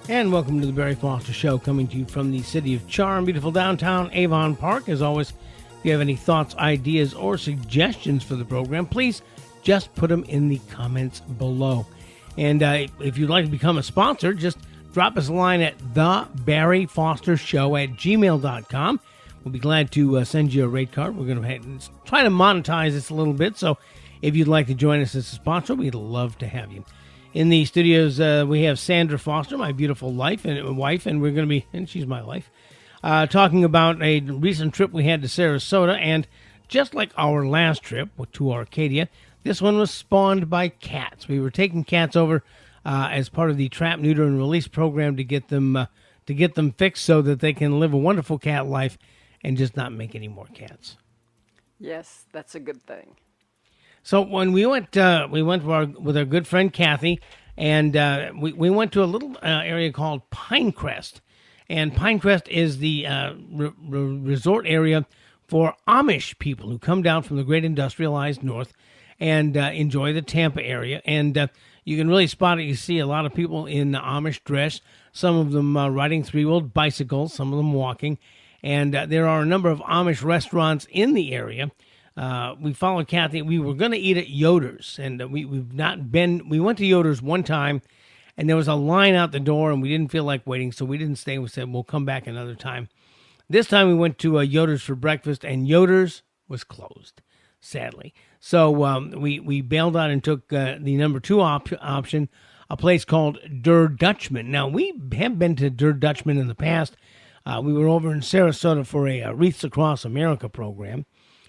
And welcome to the Barry Foster Show, coming to you from the city of Charm, beautiful downtown Avon Park. As always, if you have any thoughts, ideas, or suggestions for the program, please just put them in the comments below. And if you'd like to become a sponsor, just drop us a line at thebarryfostershow@gmail.com. We'll be glad to send you a rate card. We're going to try to monetize this a little bit, so if you'd like to join us as a sponsor, we'd love to have you. In the studios, we have Sandra Foster, my beautiful wife, and we're going to be, and she's my wife, talking about a recent trip we had to Sarasota. And just like our last trip to Arcadia, this one was spawned by cats. We were taking cats over as part of the trap, neuter, and release program to get them fixed so that they can live a wonderful cat life and just not make any more cats. Yes, that's a good thing. So when we went with our good friend Kathy, and we went to a little area called Pinecrest, and Pinecrest is the resort area for Amish people who come down from the great industrialized north and enjoy the Tampa area. And you can really spot it. You see a lot of people in Amish dress, some of them riding three-wheeled bicycles, some of them walking, and there are a number of Amish restaurants in the area. We followed Kathy. We were going to eat at Yoder's, and we've not been. We went to Yoder's one time, and there was a line out the door, and we didn't feel like waiting, so we didn't stay. We said we'll come back another time. This time we went to Yoder's for breakfast, and Yoder's was closed, sadly. So we bailed out and took the number two option, a place called Dutchman. Now we have been to Dutchman in the past. We were over in Sarasota for a Wreaths Across America program.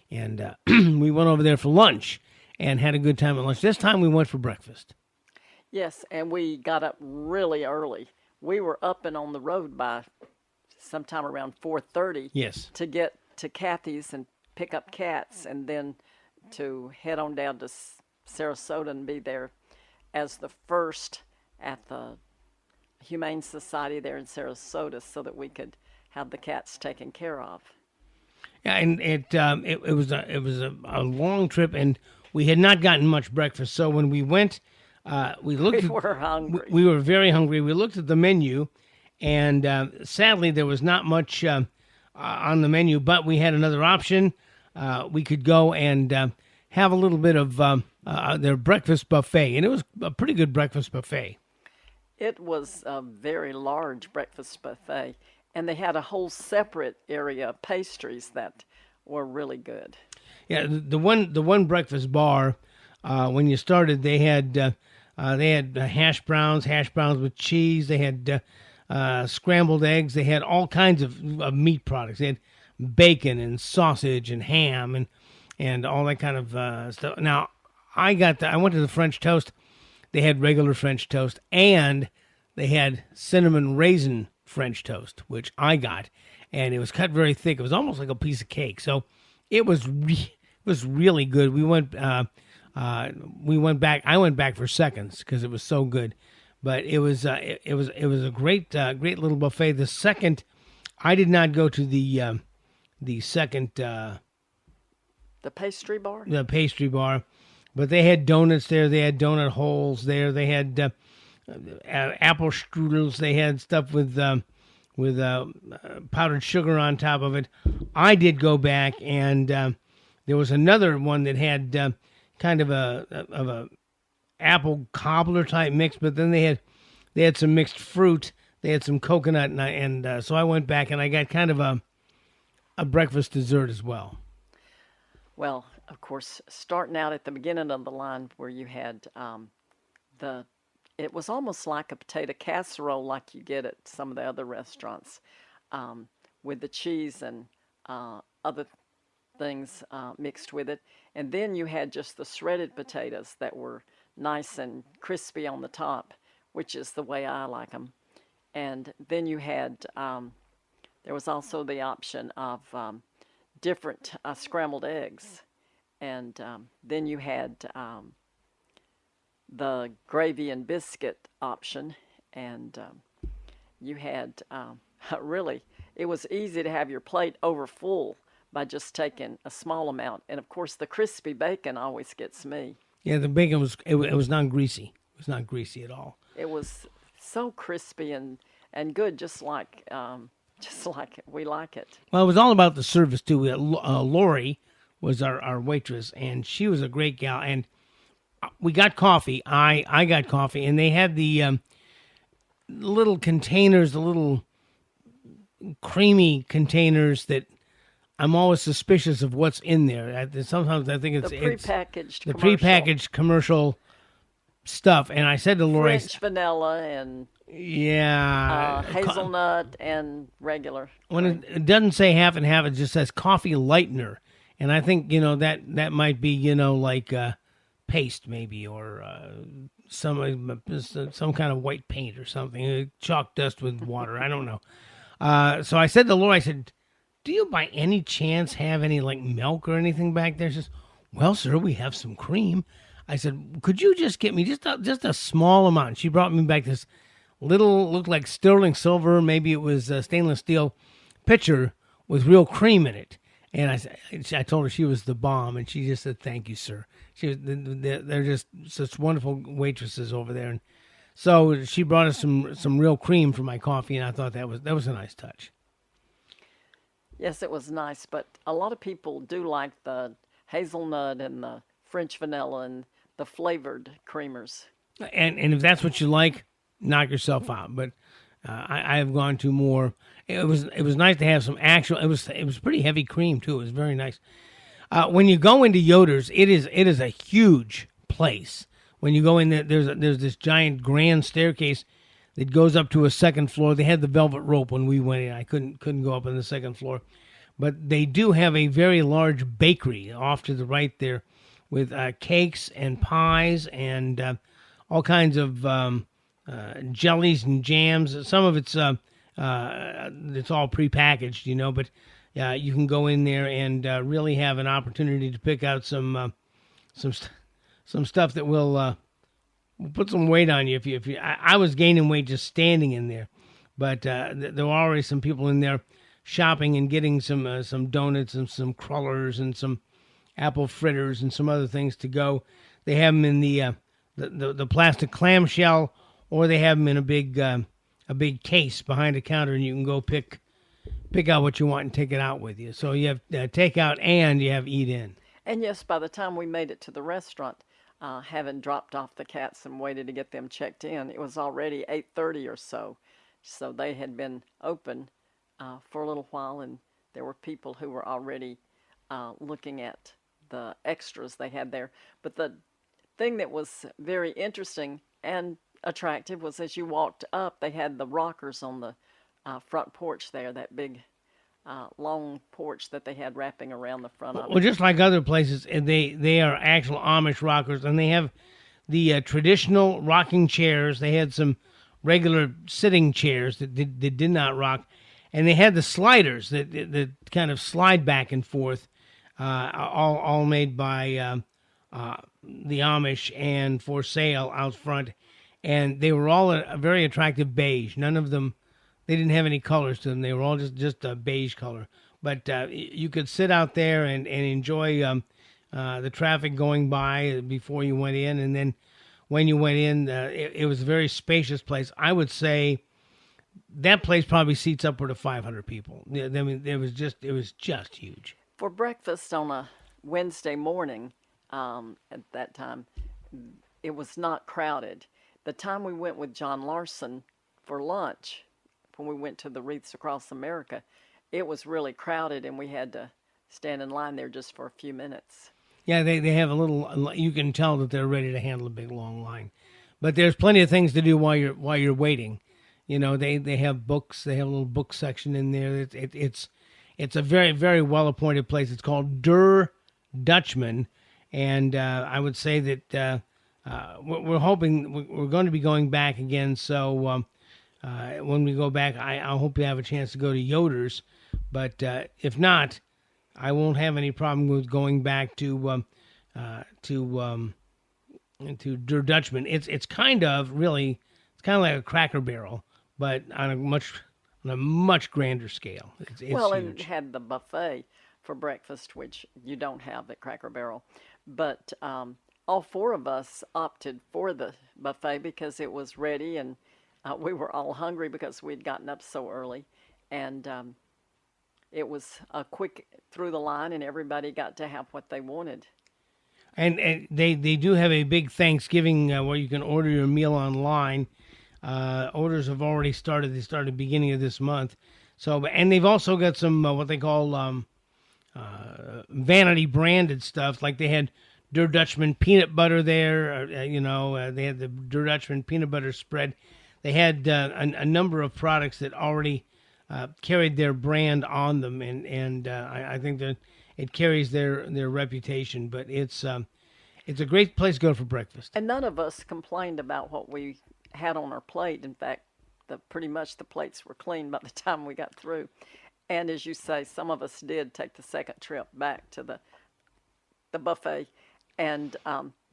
And we went over there for lunch and had a good time at lunch. This time we went for breakfast. Yes, and we got up really early. We were up and on the road by sometime around 4:30. Yes. To get to Kathy's and pick up cats, and then to head on down to Sarasota and be there as the first at the Humane Society there in Sarasota, so that we could have the cats taken care of. Yeah, and it was a long trip, and we had not gotten much breakfast. So when we went, we were hungry. We were very hungry. We looked at the menu, and sadly there was not much on the menu. But we had another option. We could go and have a little bit of their breakfast buffet, and it was a pretty good breakfast buffet. It was a very large breakfast buffet. And they had a whole separate area of pastries that were really good. Yeah, the one breakfast bar, when you started, they had hash browns with cheese. They had scrambled eggs. They had all kinds of meat products. They had bacon and sausage and ham and all that kind of stuff. Now I went to the French toast. They had regular French toast, and they had cinnamon raisin French toast, which I got, and it was cut very thick. It was almost like a piece of cake. So it was really good. We went back. I went back for seconds because it was so good. But it was a great little buffet. The second, I did not go to the second the pastry bar. The pastry bar, but they had donuts there. They had donut holes there. They had apple strudels. They had stuff with powdered sugar on top of it. I did go back, and there was another one that had kind of a apple cobbler type mix, but then they had some mixed fruit. They had some coconut, and so I went back and I got kind of a breakfast dessert as well. Well, of course, starting out at the beginning of the line where you had it was almost like a potato casserole like you get at some of the other restaurants, with the cheese and other things mixed with it. And then you had just the shredded potatoes that were nice and crispy on the top, which is the way I like them. And then you had, there was also the option of different scrambled eggs. And then you had the gravy and biscuit option, and you had really, it was easy to have your plate over full by just taking a small amount. And of course, the crispy bacon always gets me. Yeah, the bacon was not greasy. It was not greasy at all. It was so crispy and good, just like just like we like it. Well, it was all about the service too. Lori was our waitress, and she was a great gal. And we got coffee. I got coffee, and they had the little containers, the little creamy containers that I'm always suspicious of what's in there. Sometimes I think The it's prepackaged the commercial. prepackaged commercial stuff. And I said to Lori, French vanilla and yeah, hazelnut and regular. when it doesn't say half and half, it just says coffee lightener. And I think, that might be, like paste maybe, or some kind of white paint or something, chalk dust with water. I don't know. So I said to Laura, I said, do you by any chance have any like milk or anything back there? She says, well, sir, we have some cream. I said, could you just get me just a small amount? She brought me back this little, looked like sterling silver, maybe it was a stainless steel pitcher with real cream in it. And I told her she was the bomb, and she just said, thank you, sir. They're just such wonderful waitresses over there. And so she brought us some real cream for my coffee, and I thought that was a nice touch. Yes, it was nice, but a lot of people do like the hazelnut and the French vanilla and the flavored creamers. And if that's what you like, knock yourself out. But I have gone to more. It was nice to have some actual. It was pretty heavy cream too. It was very nice. When you go into Yoder's, it is a huge place. When you go in there, there's this giant grand staircase that goes up to a second floor. They had the velvet rope when we went in. I couldn't go up on the second floor, but they do have a very large bakery off to the right there, with cakes and pies and all kinds of jellies and jams. Some of it's all prepackaged, but you can go in there and really have an opportunity to pick out some stuff that will put some weight on you. If you, I was gaining weight just standing in there, but there were already some people in there shopping and getting some donuts and some crullers and some apple fritters and some other things to go. They have them in the plastic clamshell, or they have them in a big case behind the counter, and you can go pick out what you want and take it out with you. So you have takeout and you have eat in. And yes, by the time we made it to the restaurant, having dropped off the cats and waited to get them checked in, it was already 8:30 or so. So they had been open for a little while, and there were people who were already looking at the extras they had there. But the thing that was very interesting and attractive was, as you walked up, they had the rockers on the front porch there, that big long porch that they had wrapping around the front of it. Well, just like other places, they are actual Amish rockers, and they have the traditional rocking chairs. They had some regular sitting chairs that did not rock, and they had the sliders that kind of slide back and forth, all made by the Amish and for sale out front. And they were all a very attractive beige. None of them, they didn't have any colors to them. They were all just a beige color. But you could sit out there and enjoy the traffic going by before you went in. And then when you went in, it was a very spacious place. I would say that place probably seats upward of 500 people. I mean, it was just huge. For breakfast on a Wednesday morning, at that time, it was not crowded. The time we went with John Larson for lunch, when we went to the Wreaths Across America, it was really crowded, and we had to stand in line there just for a few minutes. Yeah, they have a little. You can tell that they're ready to handle a big long line, but there's plenty of things to do while you're waiting. They have books. They have a little book section in there. It's a very, very well appointed place. It's called Dutchman, and I would say that. We're hoping we're going to be going back again. So when we go back, I hope we have a chance to go to Yoder's. But if not, I won't have any problem with going back to Der Dutchman. It's kind of like a Cracker Barrel, but on a much grander scale. It's well, huge. and it had the buffet for breakfast, which you don't have at Cracker Barrel, but. All four of us opted for the buffet because it was ready and we were all hungry because we'd gotten up so early, and it was a quick through the line, and everybody got to have what they wanted. And they do have a big Thanksgiving where you can order your meal online. Orders have already started. They started beginning of this month. So, and they've also got some what they call vanity branded stuff. Like they had Dutchman peanut butter there. They had the Dutchman peanut butter spread. They had a number of products that already carried their brand on them, and I think that it carries their reputation. But it's a great place to go for breakfast. And none of us complained about what we had on our plate. In fact, pretty much the plates were clean by the time we got through. And as you say, some of us did take the second trip back to the buffet. And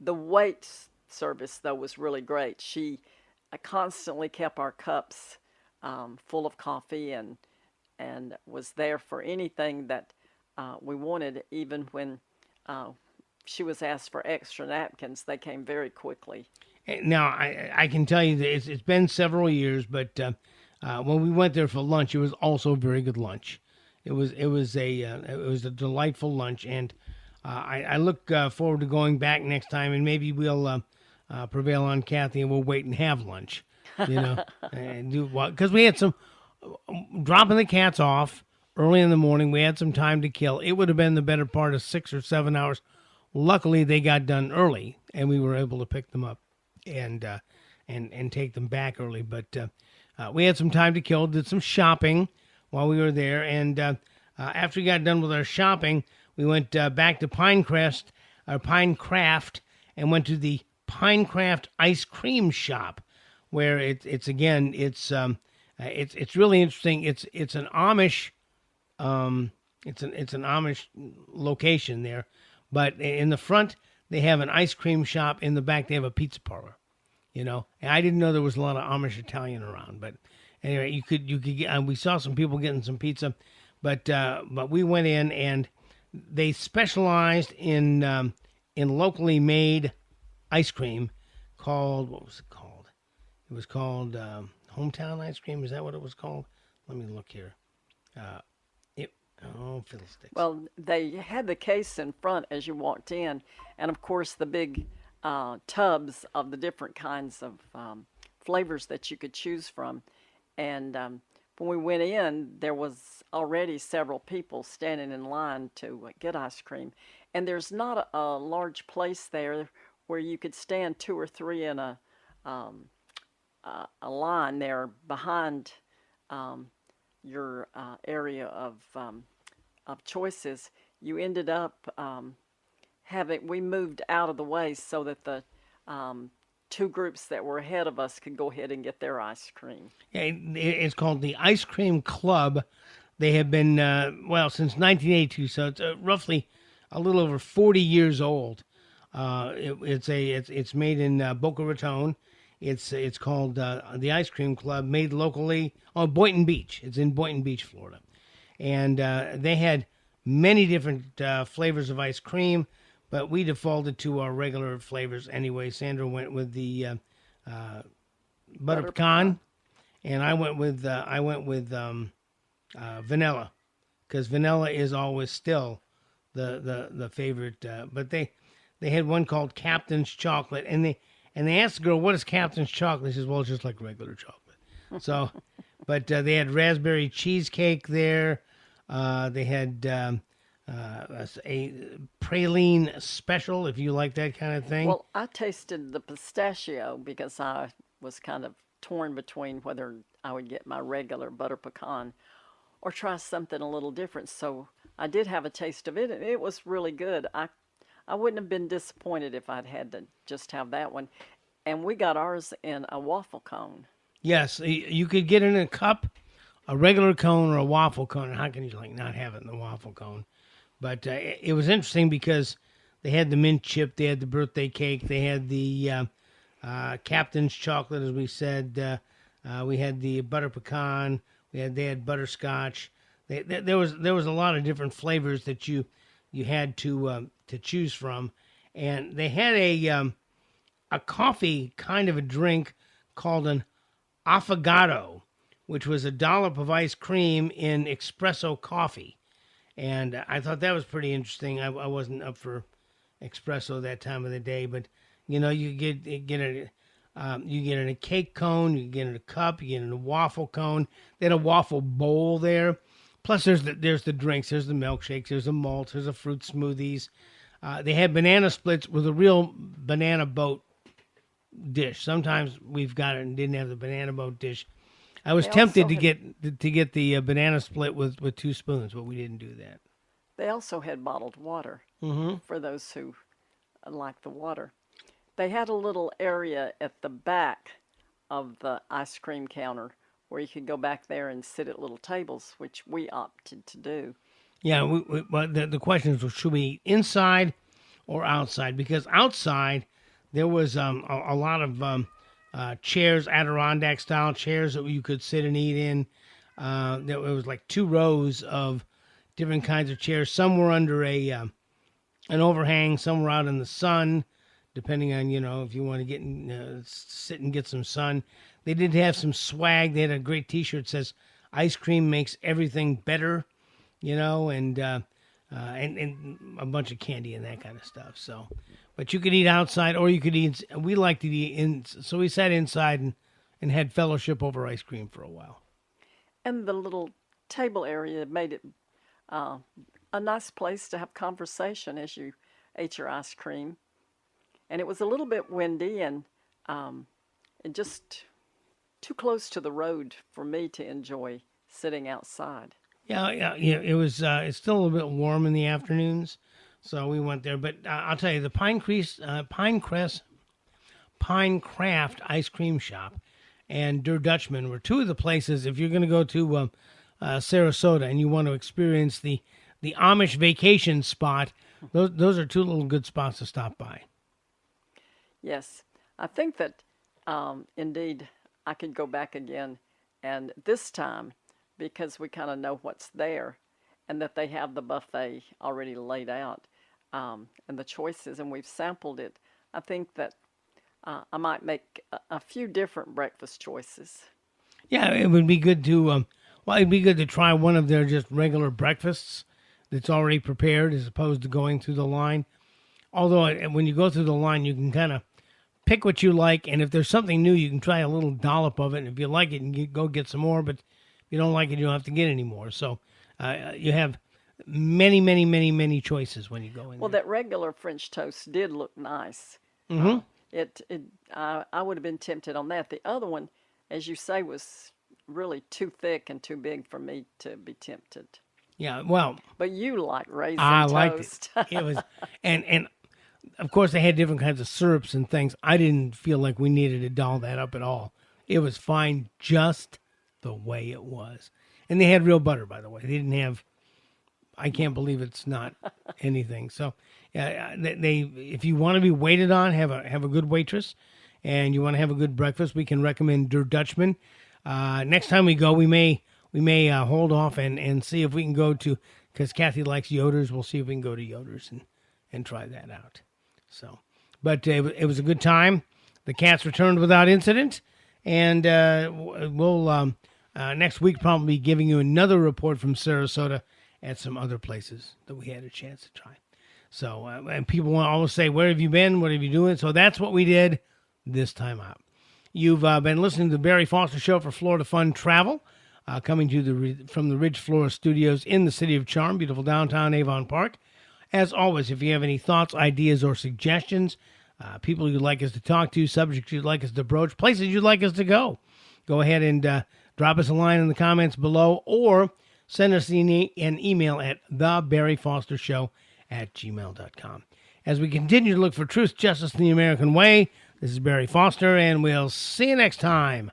the wait service, though, was really great. She constantly kept our cups full of coffee and was there for anything that we wanted. Even when she was asked for extra napkins, they came very quickly. Now, I can tell you that it's been several years, but when we went there for lunch, it was also a very good lunch. It was a delightful lunch, and I look forward to going back next time, and maybe we'll prevail on Kathy, and we'll wait and have lunch, and do because we had some dropping the cats off early in the morning. We had some time to kill. It would have been the better part of 6 or 7 hours. Luckily, they got done early, and we were able to pick them up and take them back early. But we had some time to kill. Did some shopping while we were there, and after we got done with our shopping, we went back to Pinecrest and went to the Pinecrest Ice Cream Shoppe, where it's really interesting. It's an Amish it's an Amish location there, but in the front they have an ice cream shop. In the back they have a pizza parlor. And I didn't know there was a lot of Amish Italian around, but anyway, you could get. We saw some people getting some pizza, but we went in and they specialized in locally made ice cream called, what was it called? It was called hometown ice cream. Is that what it was called? Let me look here. Fiddlesticks. Well, they had the case in front as you walked in, and of course the big tubs of the different kinds of flavors that you could choose from. And when we went in, there was already several people standing in line to get ice cream. And there's not a large place there where you could stand 2 or 3 in a line there behind your area of choices. You ended up we moved out of the way so that the 2 groups that were ahead of us could go ahead and get their ice cream. Yeah, it's called the Ice Cream Club. They have been since 1982, so it's roughly a little over 40 years old. It's made in Boca Raton. It's called the Ice Cream Club, made locally on Boynton Beach. It's in Boynton Beach, Florida, and they had many different flavors of ice cream, but we defaulted to our regular flavors anyway. Sandra went with the butter pecan, and I went with vanilla, because vanilla is always still the favorite. But they had one called Captain's Chocolate, and they asked the girl, "What is Captain's Chocolate?" She says, "Well, it's just like regular chocolate." So, but they had raspberry cheesecake there. They had a praline special, if you like that kind of thing. Well, I tasted the pistachio because I was kind of torn between whether I would get my regular butter pecan or try something a little different. So I did have a taste of it, and it was really good. I wouldn't have been disappointed if I'd had to just have that one. And we got ours in a waffle cone. Yes, you could get it in a cup, a regular cone, or a waffle cone. How can you not have it in the waffle cone? But it was interesting because they had the mint chip, they had the birthday cake, they had the Captain's Chocolate, as we said. We had the butter pecan. They had butterscotch. There was a lot of different flavors that you had to choose from, and they had a coffee kind of a drink called an affogato, which was a dollop of ice cream in espresso coffee. And I thought that was pretty interesting. I wasn't up for espresso that time of the day, but you get it in a cake cone, you get it in a cup, you get it in a waffle cone. They had a waffle bowl there. Plus, there's the drinks, there's the milkshakes, there's the malts, there's the fruit smoothies. They had banana splits with a real banana boat dish. Sometimes we've got it and didn't have the banana boat dish. I was tempted to get the banana split with 2 spoons, but we didn't do that. They also had bottled water for those who like the water. They had a little area at the back of the ice cream counter where you could go back there and sit at little tables, which we opted to do. Yeah, the question is, should we eat inside or outside? Because outside, there was a lot of chairs, Adirondack-style chairs that you could sit and eat in. There was like 2 rows of different kinds of chairs. Some were under an overhang. Some were out in the sun, depending on, if you want to get sit and get some sun. They did have some swag. They had a great T-shirt that says, "Ice cream makes everything better," and a bunch of candy and that kind of stuff. So, but you could eat outside or you could eat. We liked to eat in, so we sat inside and had fellowship over ice cream for a while. And the little table area made it a nice place to have conversation as you ate your ice cream. And it was a little bit windy and just too close to the road for me to enjoy sitting outside. Yeah. It was. It's still a little bit warm in the afternoons, so we went there. But I'll tell you, the Pinecrest Ice Cream Shoppe and Dutchman were 2 of the places. If you're going to go to Sarasota and you want to experience the Amish vacation spot, those are 2 little good spots to stop by. Yes, I think that indeed I could go back again, and this time, because we kind of know what's there and that they have the buffet already laid out and the choices, and we've sampled it, I think that I might make a few different breakfast choices. Yeah, it would be good to, it'd be good to try one of their just regular breakfasts that's already prepared as opposed to going through the line. Although when you go through the line, you can kind of pick what you like, and if there's something new, you can try a little dollop of it, and if you like it, you can go get some more, but if you don't like it, you don't have to get any more. So you have many, many, many, many choices when you go in. Well, there. That regular French toast did look nice. Mm-hmm. I would have been tempted on that. The other one, as you say, was really too thick and too big for me to be tempted. Yeah, well. But you like raisin I toast. liked it. It was, and of course they had different kinds of syrups and things. I didn't feel like we needed to doll that up at all. It was fine just the way it was. And they had real butter, by the way. They didn't have, I can't believe it's not anything. So if you want to be waited on, have a good waitress, and you want to have a good breakfast, we can recommend Dutchman. Next time we go, we may hold off and see if we can go to, because Kathy likes Yoder's. We'll see if we can go to Yoder's and try that out. So, but it was a good time. The cats returned without incident, and we'll next week probably be giving you another report from Sarasota at some other places that we had a chance to try. So, and people want to always say, "Where have you been? What have you doing?" So that's what we did this time out. You've been listening to the Barry Foster Show for Florida Fun Travel, coming to you from the Ridge Flora Studios in the City of Charm, beautiful downtown Avon Park. As always, if you have any thoughts, ideas, or suggestions, people you'd like us to talk to, subjects you'd like us to broach, places you'd like us to go ahead and drop us a line in the comments below, or send us an email at thebarryfostershow@gmail.com. As we continue to look for truth, justice, and the American way, this is Barry Foster, and we'll see you next time.